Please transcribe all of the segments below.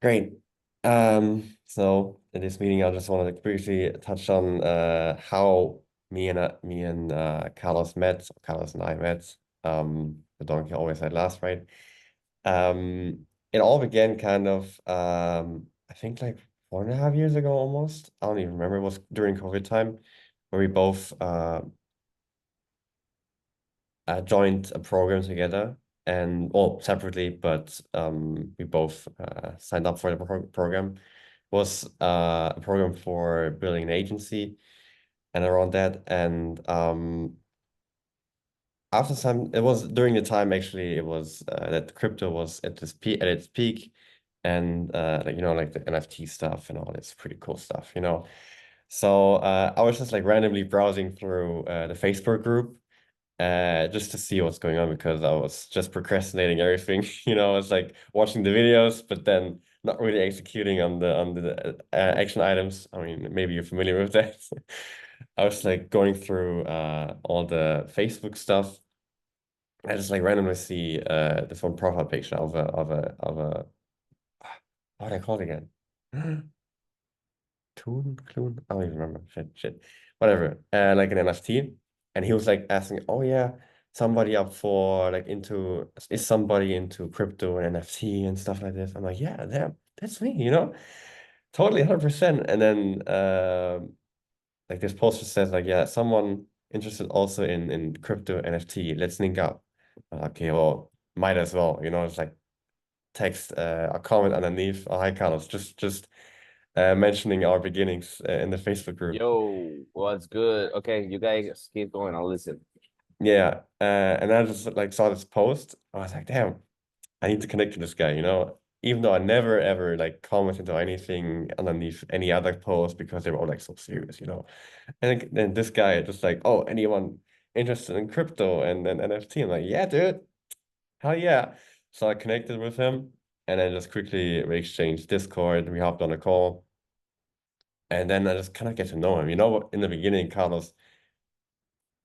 Great. So in this meeting, I just wanted to briefly touch on how Carlos met, Carlos and I met. The donkey always had last, right? It all began kind of I think like 4.5 years ago almost. I don't even remember. It was during COVID time where we both joined a program together and well separately, but we both signed up for the program. It was a program for building an agency and around that. And after some, it was during the time actually it was that crypto was at its peak, and like like the NFT stuff and all this pretty cool stuff. So I was just like randomly browsing through the Facebook group just to see what's going on because I was just procrastinating everything. I was like watching the videos, but then not really executing on the action items. I mean, maybe you're familiar with that. I was like going through all the Facebook stuff. I just like randomly see this one profile picture of a what do I call it again? Clune? I don't even remember. Shit. Whatever. Like an NFT. And he was like asking, oh yeah, somebody up for like is somebody into crypto and NFT and stuff like this? I'm like, yeah, that's me. Totally 100%. And then like this poster says like, yeah, someone interested also in crypto NFT. Let's link up. Okay, well, might as well. It's like text a comment underneath. Oh, hi Carlos, just mentioning our beginnings in the Facebook group. Yo, what's good? Okay, you guys keep going. I'll listen. Yeah, and I just like saw this post. I was like, damn, I need to connect to this guy. Even though I never ever like commented or anything underneath any other post because they were all like so serious. And then this guy just like, oh, anyone interested in crypto and then NFT? I'm like, yeah, dude, hell yeah. So I connected with him and then just quickly we exchanged Discord. We hopped on a call. And then I just kind of get to know him. In the beginning, Carlos,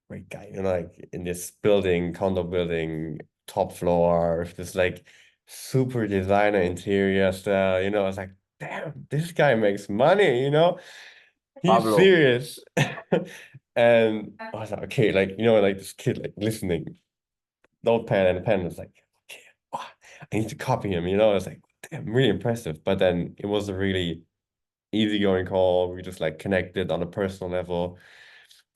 great guy, like in this building, condo building, top floor, with this like super designer interior style. I was like, damn, this guy makes money. He's Pablo, serious. And I was like, okay, like this kid, like listening, notepad and a pen was like, okay, wow, I need to copy him. I was like, damn, really impressive. But then it was a really easygoing call. We just like connected on a personal level.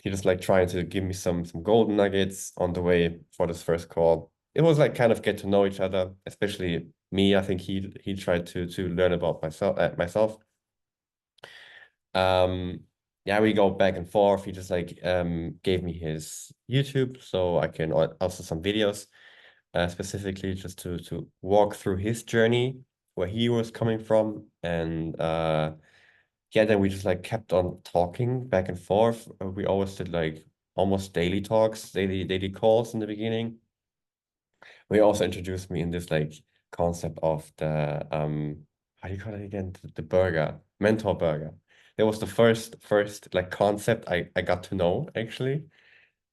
He just like trying to give me some golden nuggets on the way for this first call. It was like kind of get to know each other, especially me. I think he tried to learn about myself. Um, yeah, we go back and forth. He just like gave me his YouTube so I can also some videos specifically just to walk through his journey where he was coming from and yeah, then we just like kept on talking back and forth. We always did like almost daily talks, daily calls in the beginning. We also introduced me in this like concept of the how do you call it again? The burger, mentor burger. That was the first like concept I got to know actually.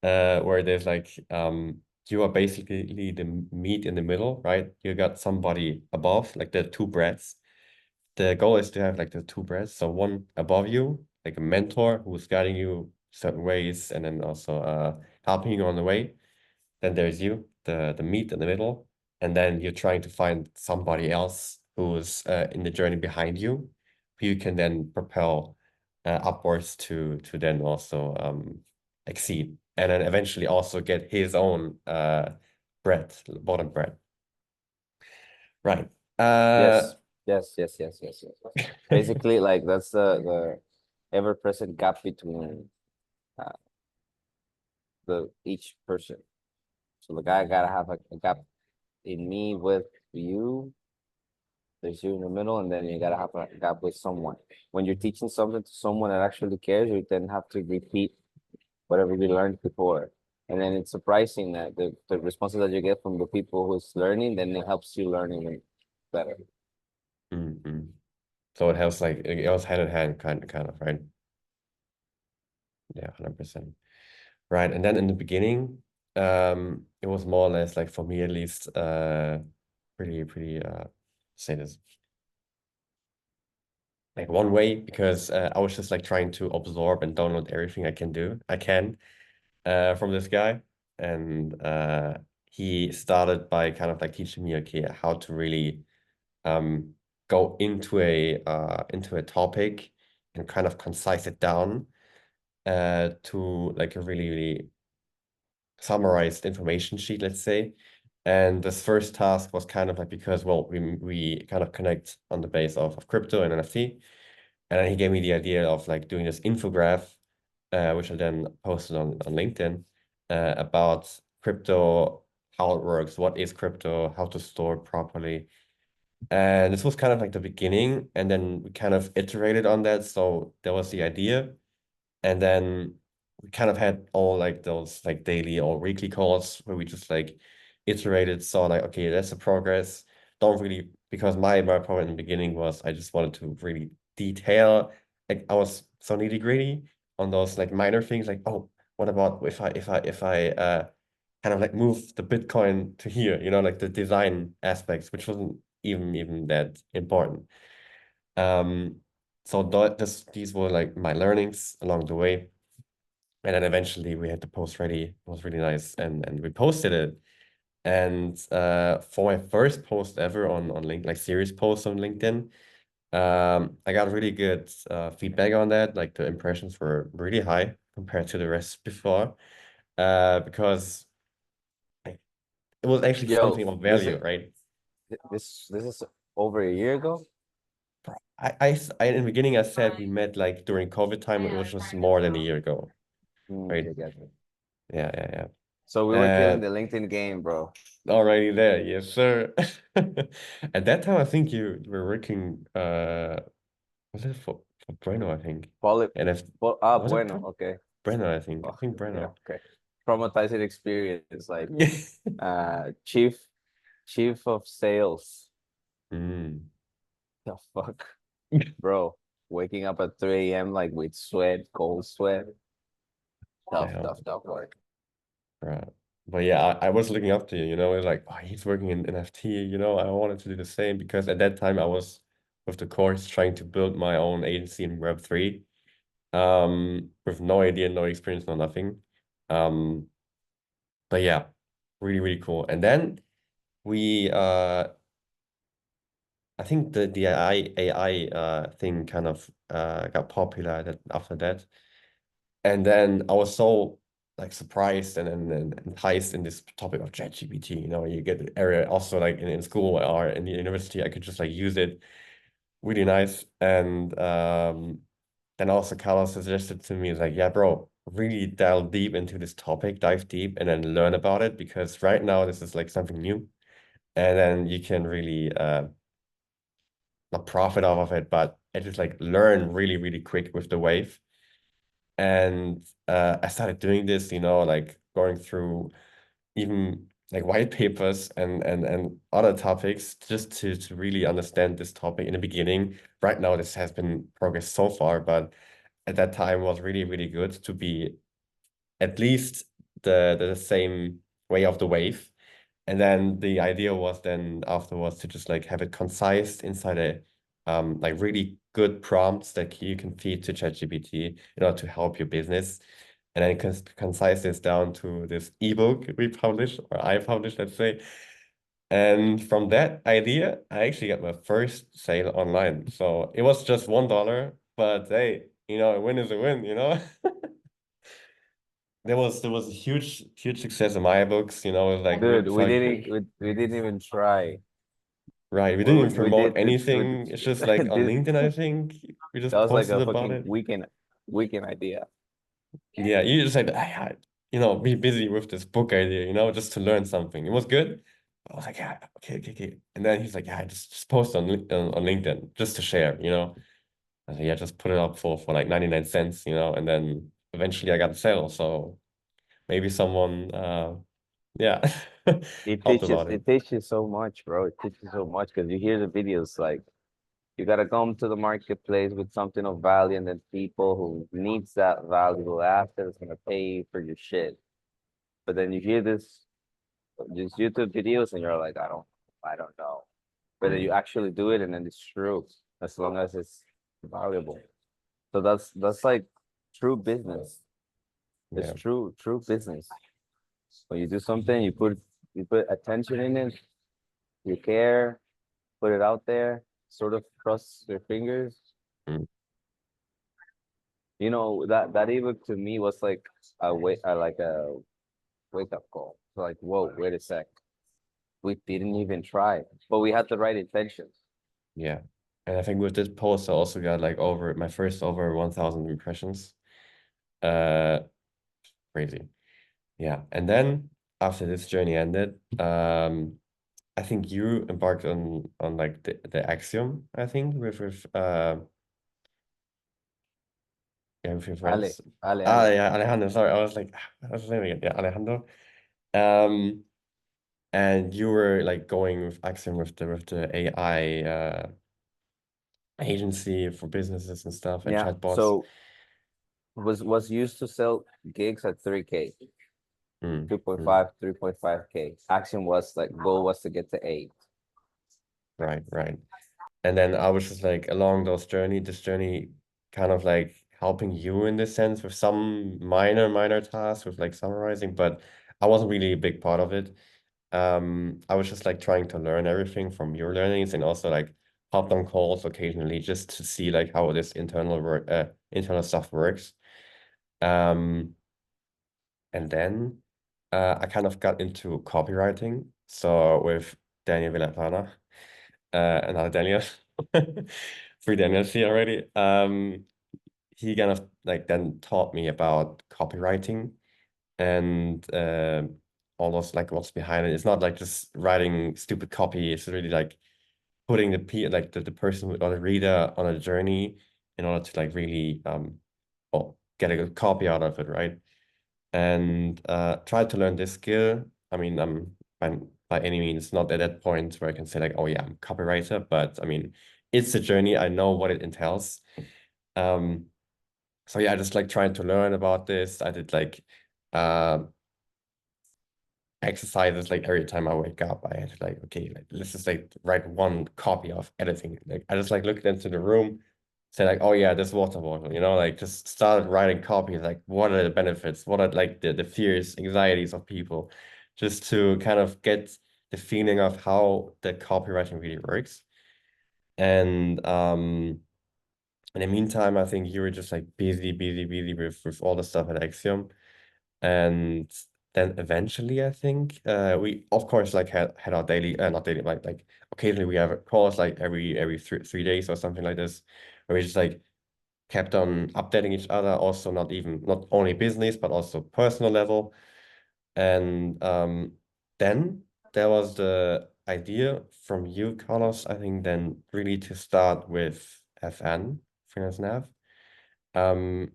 Where there's like you are basically the meat in the middle, right? You got somebody above, like the two breads. The goal is to have like the two breaths. So one above you, like a mentor who's guiding you certain ways and then also helping you on the way. Then there's you, the meat in the middle. And then you're trying to find somebody else who's in the journey behind you, who you can then propel upwards to then also exceed. And then eventually also get his own bread, bottom bread. Right. Uh yes, yes. Basically, like that's the ever-present gap between uh, the each person. So the guy gotta have a gap in me with you. There's you in the middle, and then you gotta have a gap with someone. When you're teaching something to someone that actually cares, you then have to repeat whatever we learned before. And then it's surprising that the responses that you get from the people who's learning, then it helps you learn even better. mm. So it helps like it goes hand in hand, kind of, right? Yeah, 100%. Right. And then in the beginning, it was more or less like for me at least, pretty say this. like one way because I was just like trying to absorb and download everything I can from this guy. And he started by kind of like teaching me, okay, how to really um go into a topic and kind of concise it down to like a really, really summarized information sheet, let's say. And this first task was kind of like because, well, we kind of connect on the base of crypto and NFT. And then he gave me the idea of like doing this infograph, which I then posted on LinkedIn about crypto, how it works, what is crypto, how to store it properly. And this was kind of like the beginning. And then we kind of iterated on that. So there was the idea. And then we kind of had all like those like daily or weekly calls where we just like iterated, saw like, okay, that's the progress. Don't really, because my problem in the beginning was I just wanted to really detail. Like I was so nitty-gritty on those like minor things, like, oh, what about if I kind of like move the Bitcoin to here, like the design aspects, which wasn't even that important. Um, so these were like my learnings along the way. And then eventually we had the post ready. It was really nice. And we posted it. And for my first post ever on LinkedIn, like serious post on LinkedIn, I got really good feedback on that. Like the impressions were really high compared to the rest before. Because like, it was actually Yo, something of this value, is right? this is over a year ago. In the beginning I said we met like during COVID time, it was just more than a year ago, right? Okay, gotcha. Yeah, yeah, yeah. So we were killing the LinkedIn game, bro. Already there, yes, sir. At that time, I think you were working, was it for Breno, I think. Poly, And if was it bueno, okay. Breno, I think. I Oh, think yeah, Breno. okay. Traumatizing experience, like chief of sales. Mm. The fuck, bro. Waking up at 3 a.m. like with sweat, cold sweat. Yeah, Tough work. right. But yeah, I was looking up to you, it's like, oh, he's working in NFT, I wanted to do the same because at that time I was with the course trying to build my own agency in Web3, with no idea, no experience, no nothing. Um, but yeah, really, really cool. And then we I think the AI thing kind of got popular after that. And then I was so like surprised and enticed in this topic of ChatGPT. You get the area also like in school or in the university, I could just like use it. Really nice. And then also Carlos suggested to me, like, yeah, bro, really dive deep into this topic, dive deep and then learn about it because right now this is like something new. And then you can really not profit off of it, but I just like learn really, really quick with the wave. And I started doing this, like going through even like white papers and other topics just to really understand this topic in the beginning. Right now, this has been progress so far, but at that time was really, really good to be at least the same way of the wave. And then the idea was then afterwards to just like have it concise inside a like really good prompts that you can feed to ChatGPT in order to help your business. And then concise this down to this ebook we published or I published, let's say. And from that idea, I actually got my first sale online. So it was just $1, but hey, a win is a win. There was a huge success in my books, like Dude, we like didn't we didn't even try. right. We didn't even We promote did anything. It's just like on this LinkedIn, I think we just that was like posted a about fucking it. weekend idea. Yeah, you just like, be busy with this book idea, just to learn something. It was good. I was like, yeah, okay, okay, okay. And then he's like, yeah, just post on LinkedIn just to share. I was like, yeah, just put it up for like 99 cents, and then eventually I got a sale. So maybe someone, yeah, helped about it. It teaches so much, bro. It teaches so much because you hear the videos like you gotta come to the marketplace with something of value, and then people who needs that valuable asset is gonna pay for your shit. But then you hear these YouTube videos, and you're like, I don't know. But then you Mm. actually do it, and then it's true. As long as it's valuable. So that's like true business. It's Yeah. true business. When you do something, you put attention in it, you care, put it out there, sort of cross your fingers. Mm. You know, that even to me was like a wake up call. So like, whoa, wait a sec. We didn't even try, but we had the right intentions. Yeah. And I think with this post, I also got like over my first over 1,000 impressions. Uh, Crazy. Yeah. And then after this journey ended, I think you embarked on like the Axiom, I think, with yeah, with your Ale, friends. Ale, Ah, Ale. yeah, Alejandro. Sorry, I was like, what's his name again? Yeah, Alejandro. Um, and you were like going with Axiom with the AI agency for businesses and stuff and Yeah. chatbots. So was used to sell gigs at 3K, Mm, mm. 2.5, 3.5K. Action was like goal was to get to 8. Right, right. And then I was just like along this journey kind of like helping you in this sense with some minor tasks with like summarizing, but I wasn't really a big part of it. I was just like trying to learn everything from your learnings and also like hopped on calls occasionally just to see like how this internal stuff works. Um, and then I kind of got into copywriting. So with Daniel Villaplana, another Daniel, three Daniels here already. He kind of like then taught me about copywriting and all those like what's behind it. It's not like just writing stupid copy. It's really like putting the person or the reader on a journey in order to like really well, get a good copy out of it, right? And try to learn this skill. I mean, by any means not at that point where I can say like, oh yeah, I'm a copywriter, but I mean, it's a journey. I know what it entails. Um, so yeah, I just like trying to learn about this. I did like uh, exercises like every time I wake up. I had to like, okay, like let's just like write one copy of anything. Like I just like looked into the room, say like, oh yeah, this water bottle, like just started writing copies, like what are the benefits, what are like the fears, anxieties of people, just to kind of get the feeling of how the copywriting really works. And in the meantime, I think you were just like busy with all the stuff at Axiom. And then eventually, I think we of course like had our daily, not daily, like occasionally we have calls like every 3 days or something like this, where we just like kept on updating each other. Also, not only business but also personal level. And then there was the idea from you, Carlos, I think then really to start with FN, Freelance Nav. Um,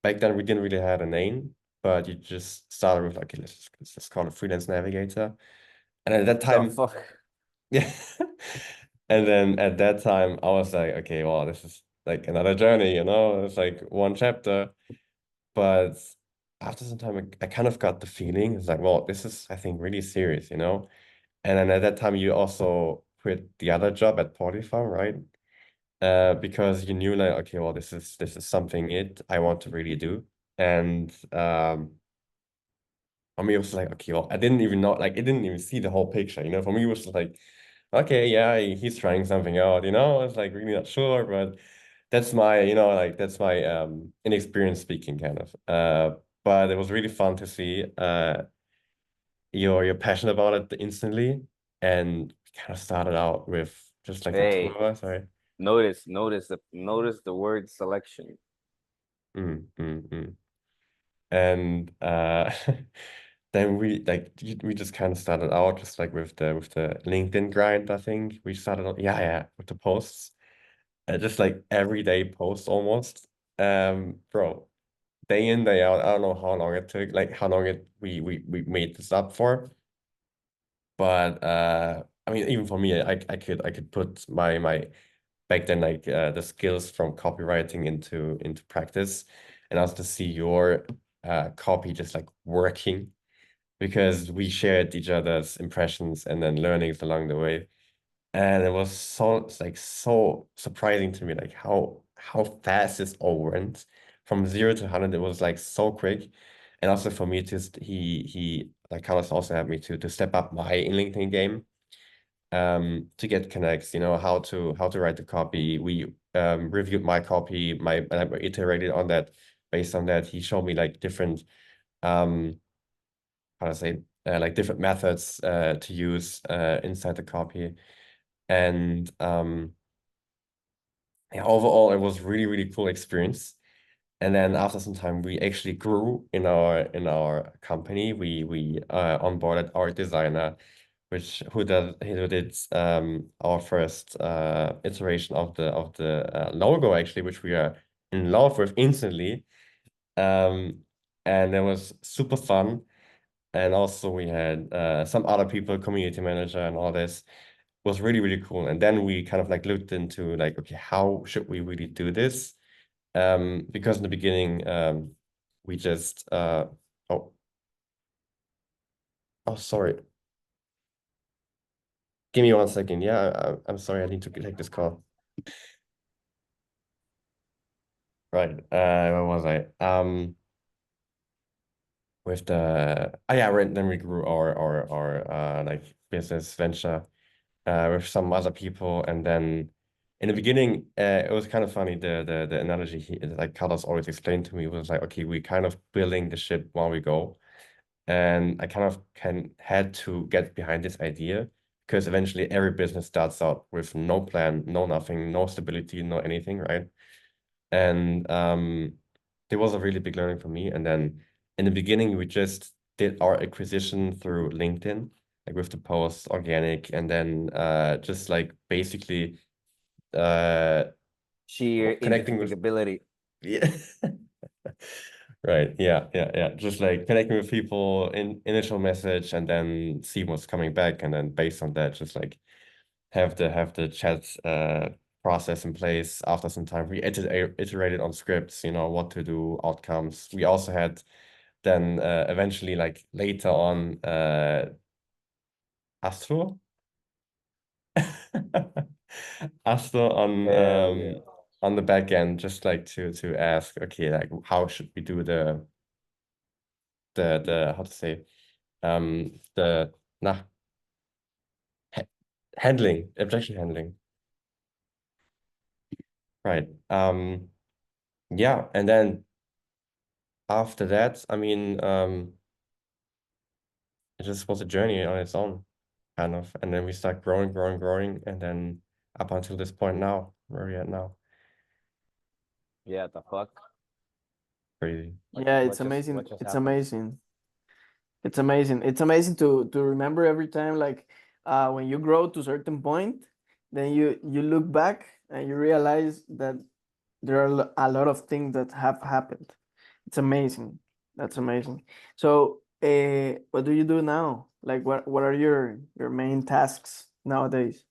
Back then we didn't really have a name, but you just started with like, okay, let's just call it Freelance Navigator. And at that The time, fuck? yeah. And then at that time, I was like, okay, well, this is like another journey, It's like one chapter. But after some time, I kind of got the feeling, it's like, well, this is, I think, really serious. And then at that time, you also quit the other job at Portify, right? Because you knew like, okay, well, this is something I want to really do. And for me, it was like, okay, well, I didn't even know, like, it didn't even see the whole picture. For me, it was like, okay, yeah, he's trying something out. I was like really not sure, but that's my inexperienced speaking kind of. But it was really fun to see you're passionate about it instantly, and kind of started out with just like the two Hey, of us, right? notice the word selection. Mm, mm, mm. And then we just kind of started out just like with the LinkedIn grind, I think. We started out, yeah, with the posts. Just like everyday posts almost. Bro, day in, day out. I don't know how long it took, like how long we made this up for. But I mean, even for me, I could put my back then like the skills from copywriting into practice, and also to see your copy just like working because we shared each other's impressions and then learnings along the way. And it was so surprising to me like how fast this all went. From 0 to 100, it was like so quick. And also for me, just he like Carlos also had me to step up my in LinkedIn game, to get connects, you know, how to write the copy. We reviewed my copy, and I iterated on that. Based on that, he showed me like different how to say like different methods to use inside the copy. And yeah, overall it was really cool experience. And then after some time, we actually grew in our company. We onboarded our designer, who did our first iteration of the logo actually, which we are in love with instantly. And it was super fun. And also we had some other people, community manager and all this. Was really cool. And then we kind of like looked into like, okay, how should we really do this? Because in the beginning, we just oh sorry. Give me 1 second. Yeah, I'm sorry, I need to take this call. Right. Where was I? With the yeah, right, then we grew our like business venture with some other people, and then in the beginning it was kind of funny. The analogy like Carlos always explained to me was like, okay, we kind of building the ship while we go. And I kind of had to get behind this idea, because eventually every business starts out with no plan, no nothing, no stability, no anything, right? And there was a really big learning for me. And then in the beginning, we just did our acquisition through LinkedIn, like with the posts, organic, and then just like basically Sheer connecting with indefatigability. yeah. Right. Yeah. Just like connecting with people in initial message, and then see what's coming back, and then based on that, just like have the chat process in place. After some time, we iterated on scripts, you know, what to do, outcomes. We also had then eventually, like later on, Astro. Astro Hell yeah. on the back end, just like to ask, okay, like how should we do the how to say the nah ha handling, objection handling, right? Yeah, and then after that, I mean, it just was a journey on its own, kind of, and then we start growing, and then up until this point now, where we're at now. Yeah, the fuck. Crazy. Yeah, it's amazing. It's amazing. It's amazing. It's amazing to remember every time, like when you grow to a certain point, then you look back and you realize that there are a lot of things that have happened. It's amazing. That's amazing. So, what do you do now? Like, what are your main tasks nowadays?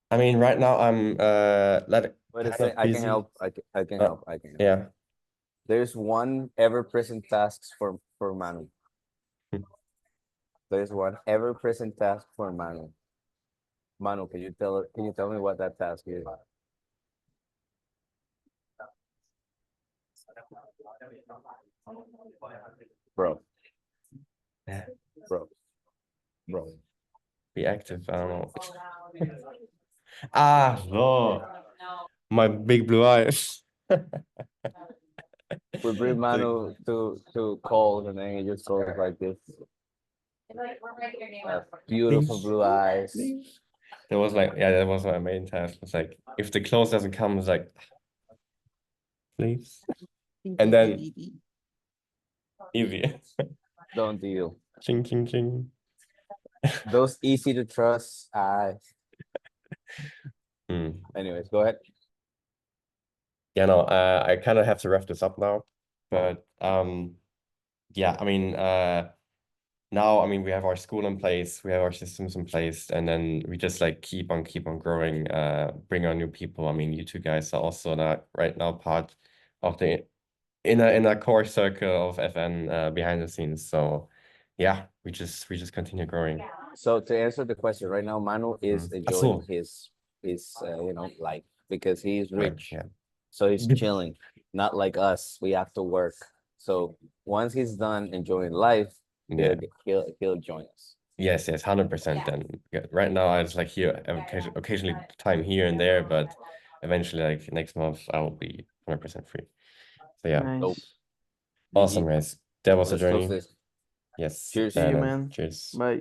I mean, right now I'm like Wait a kind sec, of I can busy. help. I can help. I can help. Yeah. There's one ever-present tasks for Manu. There's one ever-present task for Manu. Manu, can you tell me what that task is? Bro. Yeah. Bro. Be active. I don't know. Ah, no. My big blue eyes. We bring Manu to calls, and then he just goes like this. Beautiful blue eyes. That was like, yeah, that was my main task. It's like, if the close doesn't come, it's like, please. And then easy. Don't deal. Ching, ching, ching. Those easy to trust eyes. Mm. Anyways, go ahead. Yeah, no, I kind of have to wrap this up now. But yeah, I mean, now, I mean, we have our school in place, we have our systems in place, and then we just like keep on growing, bring on new people. I mean, you two guys are also not right now part of the in a core circle of FN behind the scenes. So yeah, we just continue growing. So to answer the question, right now Manu is enjoying Achso. his life because he's Right, rich. yeah. So he's chilling, not like us. We have to work. So once he's done enjoying life, Yeah. he'll join us. Yes, 100%. And right now I just like here occasionally time here and there, but eventually like next month I will be 100% free. So yeah, Nice. awesome GG. guys. That was a Let's close journey. this. Yes. Cheers. See you, Then, man. cheers. Bye.